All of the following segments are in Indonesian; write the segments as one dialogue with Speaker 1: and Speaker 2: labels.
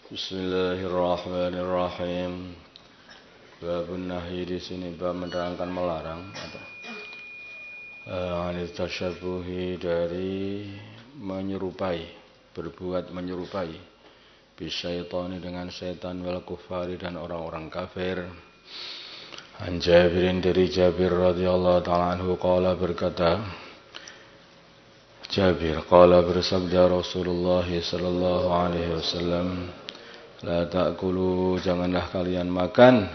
Speaker 1: Bismillahirrahmanirrahim. Babun nahyi di sini bab menerangkan melarang anil tasyabuhi dari menyerupai, berbuat menyerupai bisyaitani dengan setan wal kufari dan orang-orang kafir. An Jabirin dari Jabir radhiyallahu ta'ala anhu qala berkata Jabir qala bersabda Rasulullah sallallahu alaihi wasallam, la ta'kulu, janganlah kalian makan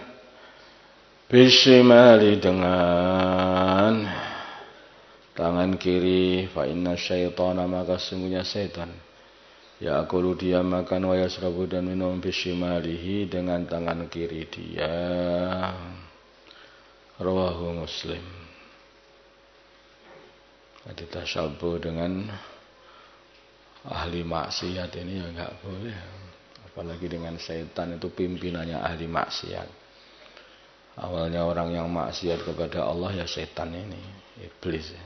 Speaker 1: bisimali dengan tangan kiri, fa inna syaitana, maka sungguhnya setan ya'kulu, dia makan, wa yasrabu, dan minum bisimalihi, dengan tangan kiri dia. Rawahu Muslim. Jadi tasyabuh dengan ahli maksiat ini ya enggak boleh. Apalagi dengan setan, itu pimpinannya ahli maksiat. Awalnya orang yang maksiat kepada Allah ya setan ini, iblis.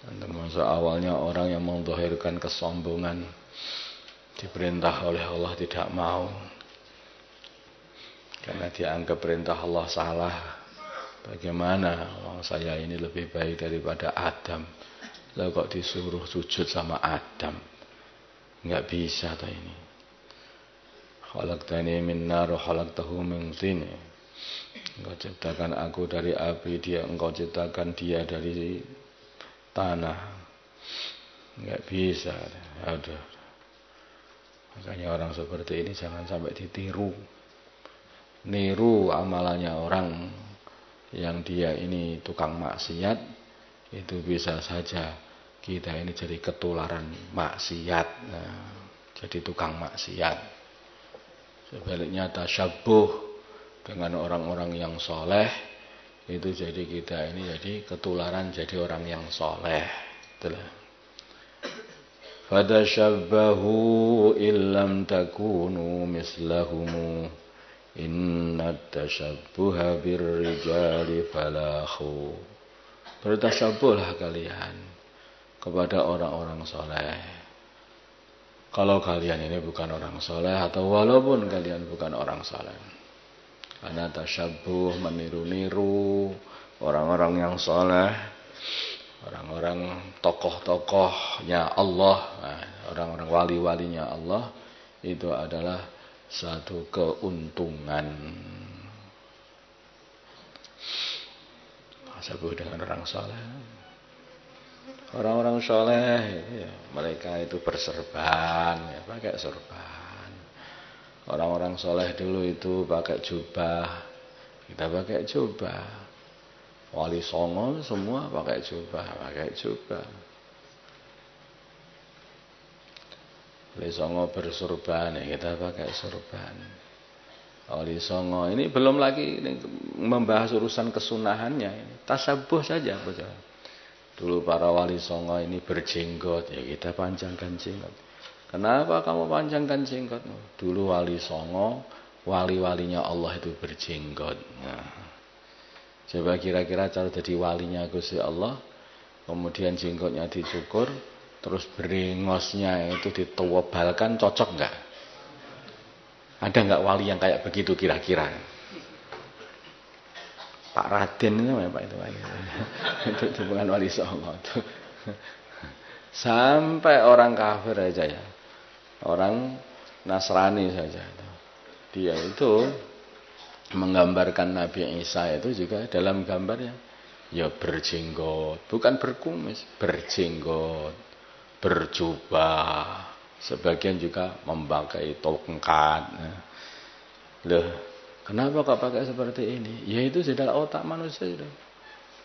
Speaker 1: Dan termasuk awalnya orang yang mendhahirkan kesombongan, diperintah oleh Allah tidak mau, karena dianggap perintah Allah salah. Bagaimana orang saya ini lebih baik daripada Adam, lalu kok disuruh sujud sama Adam? Enggak bisa toh ini. Khalaqtani min nar wa khalaqtahu min tin. Engkau ciptakan aku dari api, engkau ciptakan dia dari tanah. Enggak bisa. Aduh. Makanya orang seperti ini jangan sampai ditiru. Niru amalannya orang yang dia ini tukang maksiat, itu bisa saja kita ini jadi ketularan maksiat, jadi tukang maksiat. Sebaliknya tasyabuh dengan orang-orang yang soleh, itu jadi kita ini jadi ketularan jadi orang yang soleh. Itulah. Fatashabbahu illam takunu mislahumu, inna tashabbuha birrijali falahu. Bertasyabuhlah kalian kepada orang-orang soleh. Kalau kalian ini bukan orang soleh, atau walaupun kalian bukan orang soleh, karena tasyabuh, meniru-niru orang-orang yang soleh, orang-orang tokoh-tokohnya Allah, orang-orang wali-walinya Allah, itu adalah satu keuntungan. Tasyabuh dengan orang soleh. Orang-orang soleh ya, mereka itu berserban, ya, pakai serban. Orang-orang soleh dulu itu pakai jubah, kita pakai jubah. Wali Songo semua pakai jubah. Wali Songo bersurban, ya, kita pakai surban. Wali Songo ini belum lagi ini membahas urusan kesunahannya, ini tasyabuh saja, bocah. Dulu para wali songo ini berjenggot, ya kita panjangkan jenggot. Kenapa kamu panjangkan jenggot? Dulu wali songo, wali-walinya Allah itu berjenggot. Nah, coba kira-kira cara jadi walinya Gusti Allah, kemudian jenggotnya dicukur, terus brengosnya itu ditewabalkan, cocok enggak? Ada enggak wali yang kayak begitu kira-kira? Pak Raden itu Pak itu itu bukan wali songo itu. Sampai orang kafir aja ya, orang Nasrani saja itu, dia itu menggambarkan Nabi Isa itu juga dalam gambarnya ya berjenggot, bukan berkumis, berjenggot, berjubah, sebagian juga memakai tongkat. Loh, kenapa kok pakai seperti ini? Ya itu adalah otak manusia sudah.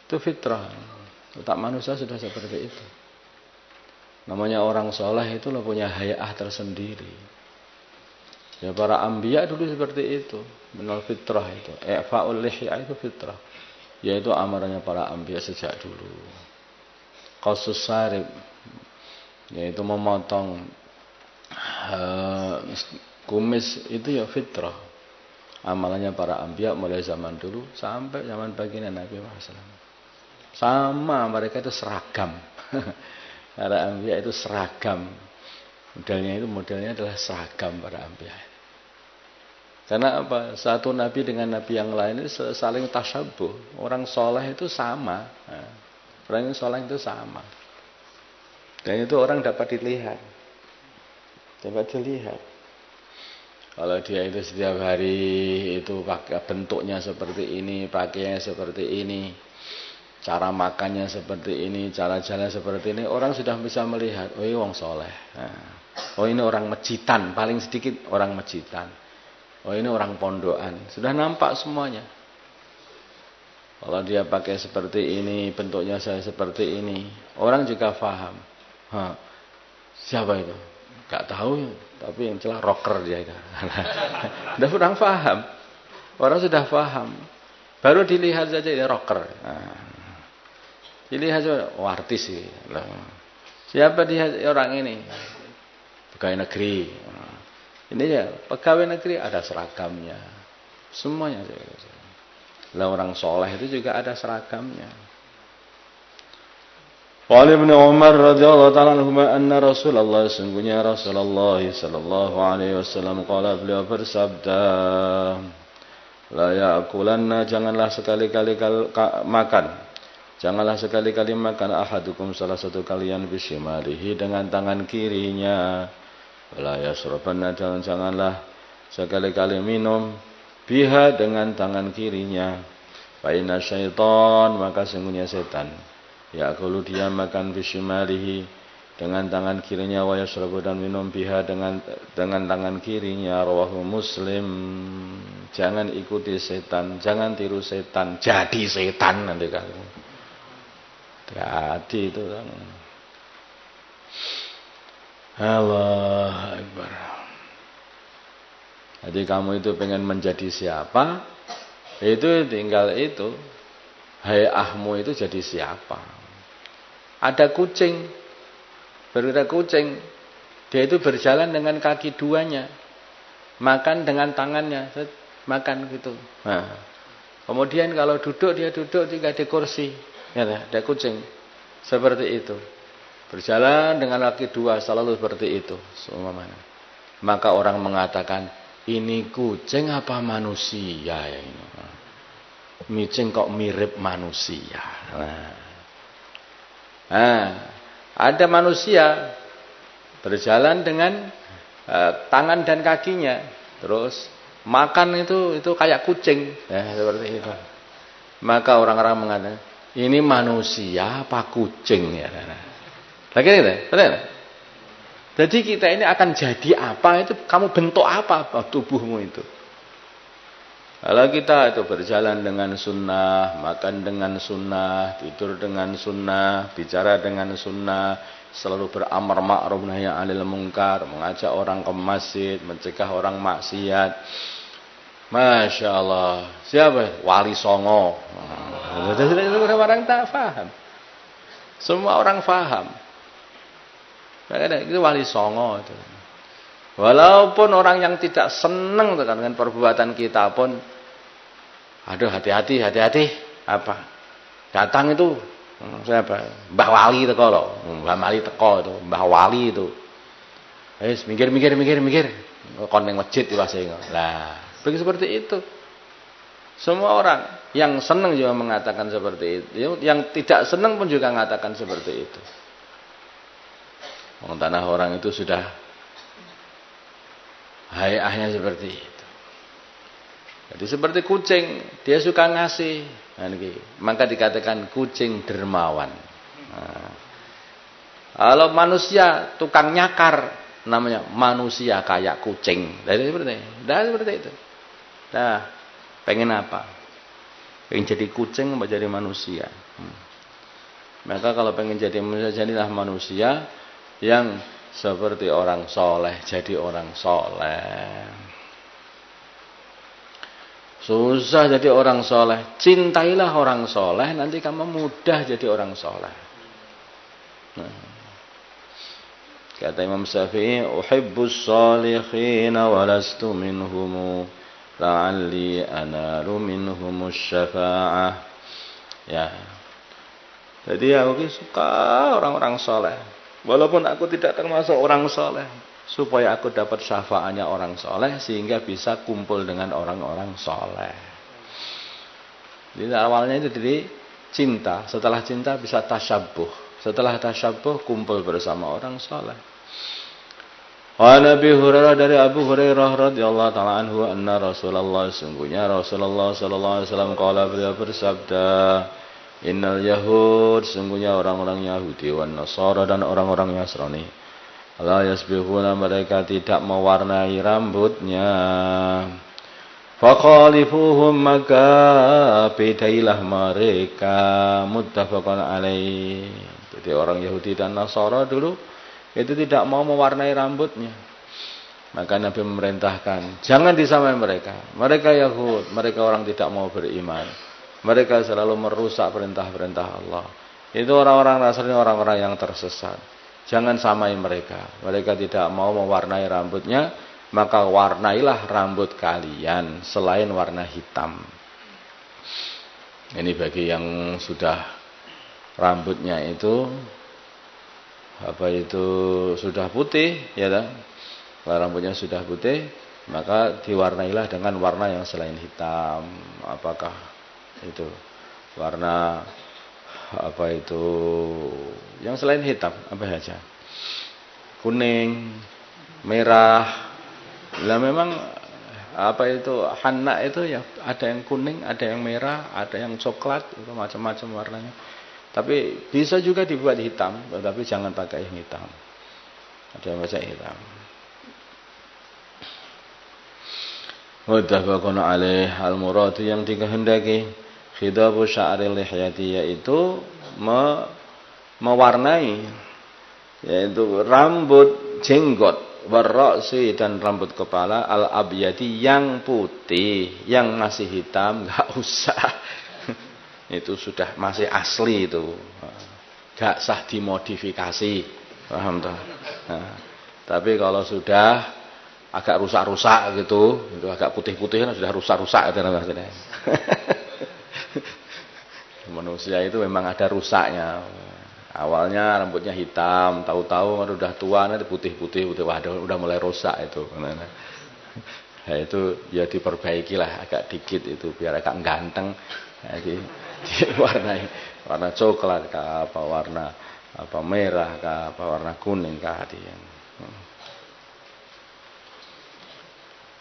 Speaker 1: Itu fitrah. Otak manusia sudah seperti itu. Namanya orang soleh itu loh punya hayah tersendiri. Ya para anbiya dulu seperti itu. Menol fitrah itu. I'fa'ul lihya itu fitrah. Yaitu amarannya para anbiya sejak dulu. Qasus sarib, yaitu memotong kumis, itu ya fitrah. Amalannya para anbiya mulai zaman dulu sampai zaman baginda Nabi Muhammad. Sama, mereka itu seragam. Para anbiya itu seragam. Modelnya adalah seragam para anbiya. Karena apa? Satu nabi dengan nabi yang lain itu saling tasyabuh. Orang soleh itu sama. Orang yang soleh itu sama. Dan itu orang dapat dilihat. Kalau dia itu setiap hari itu pakai bentuknya seperti ini, pakaiannya seperti ini, cara makannya seperti ini, cara jalan seperti ini, orang sudah bisa melihat, oh ini orang soleh. Oh ini orang mejitan, paling sedikit orang mejitan. Oh ini orang pondokan, sudah nampak semuanya. Kalau dia pakai seperti ini, bentuknya saya seperti ini, orang juga paham. Siapa itu? Gak tahu, tapi yang jelas rocker dia itu. Sudah orang paham, orang sudah paham. Baru dilihat saja dia rocker. Dilihat saja, artis sih. Siapa dia orang ini? Pegawai negeri. Ini ya, pegawai negeri ada seragamnya. Semuanya. Lah orang soleh itu juga ada seragamnya. Qala Ibnu Umar radhiyallahu ta'ala anhuma anna Rasulullah sungguhnya Rasulullah sallallahu alaihi wasallam qala beliau bersabda la ya'kulanna janganlah sekali-kali makan. Janganlah sekali-kali makan ahadukum salah satu kalian bisimalihi dengan tangan kirinya. La yasrabanna janganlah sekali-kali minum biha dengan tangan kirinya. Fa inna syaitan maka sungguhnya setan ya'kulu dia makan bisimalihi dengan tangan kirinya wa yasrabu dan minum biha dengan tangan kirinya. Rawahu Muslim. Jangan ikuti setan, jangan tiru setan, jadi setan nanti kamu. Hati itu kan. Allah Akbar. Jadi kamu itu pengen menjadi siapa? Itu tinggal itu. Hayahmu itu jadi siapa? Ada kucing. Berada kucing. Dia itu berjalan dengan kaki duanya. Makan dengan tangannya. Makan gitu. Nah. Kemudian kalau duduk dia duduk juga di kursi. Ya, ada kucing seperti itu, berjalan dengan kaki dua selalu seperti itu. Maka orang mengatakan ini kucing apa manusia ya ini? Kucing kok mirip manusia. Ada manusia berjalan dengan tangan dan kakinya, terus makan itu kayak kucing, ya, seperti itu. Maka orang-orang mengatakan ini manusia apa kucing ya? Lagi ini, betul? Jadi kita ini akan jadi apa itu? Kamu bentuk apa tubuhmu itu? Kalau kita itu berjalan dengan sunnah, makan dengan sunnah, tidur dengan sunnah, bicara dengan sunnah, selalu beramar ma'ruf nahi 'anil munkar, mengajak orang ke masjid, mencegah orang maksiat. Masya Allah. Siapa? Wali Songo. Orang tak paham. Semua orang paham. Itu Wali Songo itu. Walaupun orang yang tidak senang dengan perbuatan kita pun, aduh hati-hati. Apa? Datang itu siapa? Mbah Wali teko loh. Mbah Wali teko itu. Mbah Wali itu. Mikir. Kon ning masjid diwase. Lah. Begitu seperti itu. Semua orang yang senang juga mengatakan seperti itu. Yang tidak senang pun juga mengatakan seperti itu. Tanah orang itu sudah hayahnya seperti itu. Jadi seperti kucing, dia suka ngasih. Maka dikatakan kucing dermawan. Kalau manusia tukang nyakar, namanya manusia kayak kucing. Jadi seperti itu. Nah, pengen apa? Pengen jadi kucing apa jadi manusia? Maka kalau pengen jadi manusia, jadilah manusia yang seperti orang soleh. Jadi orang soleh. Susah jadi orang soleh. Cintailah orang soleh, nanti kamu mudah jadi orang soleh. Kata Imam Syafi'i, uhibbus salihina walastu minhumu la'alli analu minhumus syafa'ah. Ya. Jadi aku suka orang-orang soleh. Walaupun aku tidak termasuk orang soleh, supaya aku dapat syafaatnya orang soleh, sehingga bisa kumpul dengan orang-orang soleh. Jadi awalnya itu dari cinta, setelah cinta bisa tasyabuh, setelah tasyabuh kumpul bersama orang soleh. Wa Nabi Hurairah, dari Abu Hurairah radhiyallahu taala anhu, anna Rasulullah, sungguhnya Rasulullah sallallahu alaihi wasallam qala, beliau bersabda, innal yahud, sungguhnya orang-orang Yahudi, wan Nasara, dan orang-orang Nasrani, la yasbihuna, mereka tidak mewarnai rambutnya. Faqalifuhum, maka bedailah mereka. Muttafaqun alaih. Jadi orang Yahudi dan Nasara dulu itu tidak mau mewarnai rambutnya. Maka Nabi memerintahkan, jangan disamai mereka. Mereka Yahud, mereka orang tidak mau beriman. Mereka selalu merusak perintah-perintah Allah. Itu orang-orang Nasrani, orang-orang yang tersesat. Jangan samai mereka. Mereka tidak mau mewarnai rambutnya, maka warnailah rambut kalian selain warna hitam. Ini bagi yang sudah rambutnya itu sudah putih, ya kan? Kalau rambutnya sudah putih, maka diwarnailah dengan warna yang selain hitam. Apakah itu warna yang selain hitam, apa saja? Kuning, merah. Lah memang hanna itu ya ada yang kuning, ada yang merah, ada yang coklat, itu macam-macam warnanya. Tapi bisa juga dibuat hitam, tetapi jangan pakai yang hitam. Ada yang pakai hitam. Muttafaqun alaih. Al-muradu, yang dikehendaki, khidabu sya'ril lihyati, yaitu mewarnai, yaitu rambut jenggot, warra'si, dan rambut kepala, al-abyadi, yang putih. Yang masih hitam enggak usah. Itu sudah masih asli itu, gak sah dimodifikasi, paham toh? Nah, tapi kalau sudah agak rusak-rusak gitu, itu agak putih-putih kan sudah rusak-rusak itu namanya. Manusia itu memang ada rusaknya. Awalnya rambutnya hitam, tahu-tahu udah tua nanti putih-putih, udah mulai rusak itu. Nah, itu ya diperbaikilah agak dikit itu biar agak ganteng. Jadi diwarnai warna coklat kah, apa warna merah kah, apa warna kuning kah dia.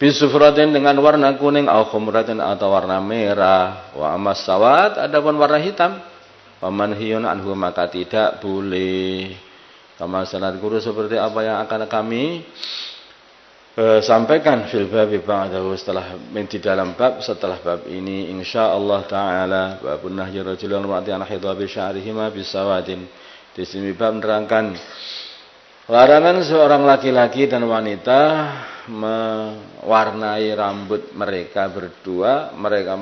Speaker 1: Bisufratin, dengan warna kuning, au khumratin, atau warna merah. Wa amas sawat, adapun warna hitam, famanhiyun anhu, maka tidak boleh. Kama sanad guru, seperti apa yang akan kami sampaikan fil babi ba'dahu, setelah di dalam bab setelah bab ini, insyaallah taala. Babun nahyi rajulun ra'ati an hidabi sya'rihima bisawadin. Di sini bab menerangkan larangan seorang laki-laki dan wanita mewarnai rambut mereka berdua, mereka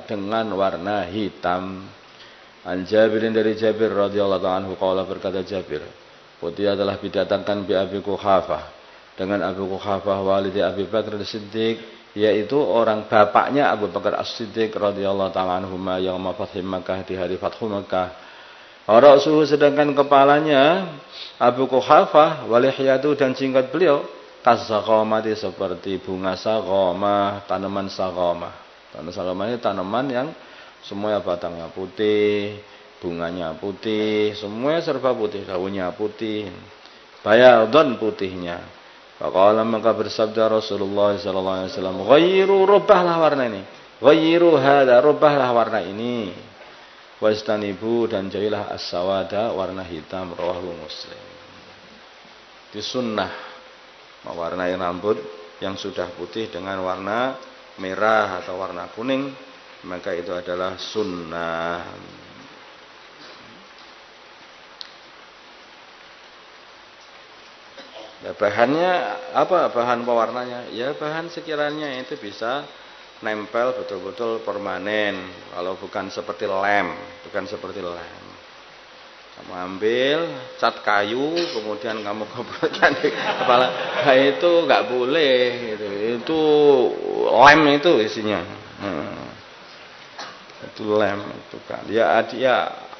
Speaker 1: dengan warna hitam. An Jabirin, dari Jabir radhiyallahu anhu, qala, berkata Jabir, "Uti adalah didatangkan bi Abi Quhafah, dengan Abu Quhafah walidi Abi Bakar As-Siddiq, yaitu orang bapaknya Abu Bakar As-Siddiq radhiyallahu ta'ala anhuma, yauma fathi Makkah, di hari Fathu Makkah. Ra'suhu, sedangkan kepalanya Abu Quhafah, walihyatu, dan jenggot beliau, kasaqamati, seperti bunga saqamah, tanaman saqamah. Tanaman saqamah ini tanaman yang semuanya batangnya putih, bunganya putih, semuanya serba putih, daunnya putih, bayadun, putihnya. Faqala, maka bersabda Rasulullah sallallahu alaihi wasallam, ghayyiru, rubahlah warna ini, ghayyiru hada, rubahlah warna ini, wastanibu, dan jauhilah as-sawada, warna hitam. Rawahu Muslim. Di sunnah mewarnai rambut yang sudah putih dengan warna merah atau warna kuning, maka itu adalah sunnah. Ya, bahannya apa? Bahan pewarnanya? Ya bahan sekiranya itu bisa nempel betul-betul permanen. Kalau bukan seperti lem, Kamu ambil cat kayu, kemudian kamu gobrokkan di kepala. Nah, itu nggak boleh. Itu lem itu isinya. Itu lem itu kan. Ya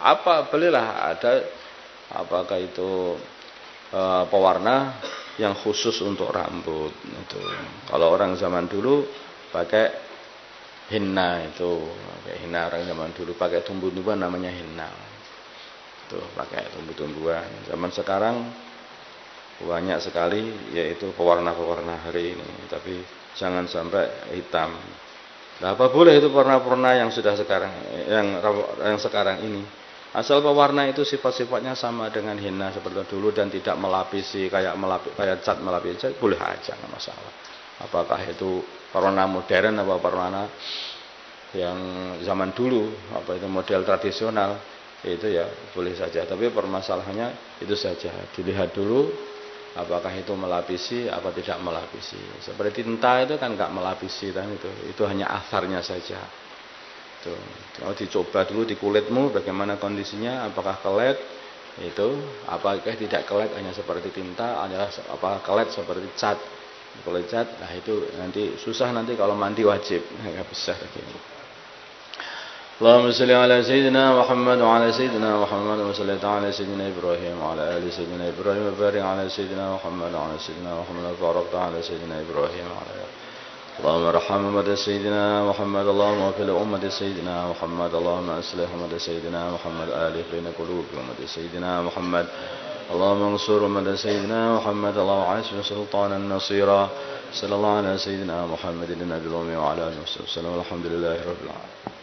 Speaker 1: apa? Belilah ada apakah itu pewarna yang khusus untuk rambut itu. Kalau orang zaman dulu pakai henna itu, pakai henna orang zaman dulu pakai tumbuh-tumbuhan namanya henna. Itu pakai tumbuh-tumbuhan. Zaman sekarang banyak sekali yaitu pewarna-pewarna hari ini, tapi jangan sampai hitam. Nah, apa boleh itu pewarna-pewarna yang sudah sekarang yang sekarang ini? Asal pewarna itu sifat-sifatnya sama dengan henna seperti dulu dan tidak melapisi kayak cat melapisi cat, boleh aja, nggak masalah. Apakah itu pewarna modern apa pewarna yang zaman dulu, apa itu model tradisional, itu ya boleh saja. Tapi permasalahannya itu saja, dilihat dulu apakah itu melapisi apa tidak melapisi. Seperti tinta itu kan nggak melapisi kan, itu hanya asarnya saja. Tuh, kalau dicoba dulu di kulitmu bagaimana kondisinya, apakah kelet itu, apakah tidak kelet hanya seperti tinta, apakah kelet seperti cat. Kalau cat, nah itu nanti susah nanti kalau mandi wajib, nggak bisa begini. Allahumma salli ala sayyidina Muhammad wa ala sayyidina Muhammad wa salli ala sayyidina Ibrahim wa ala ali sayyidina Ibrahim wa barik ala sayyidina Muhammad wa ala sayyidina Muhammad wa barik ala sayyidina Ibrahim wa ala اللهم ارحم أمة سيدنا محمد اللهم اغفر لأمة سيدنا محمد اللهم أصلح أمة سيدنا محمد آلف بين قلوب أمة سيدنا محمد اللهم انصر أمة سيدنا محمد اللهم عاشر سلطانا نصيرا صلى الله على سيدنا محمد النبي الأمي وعلى آله وصحبه وسلم والحمد لله رب العالمين.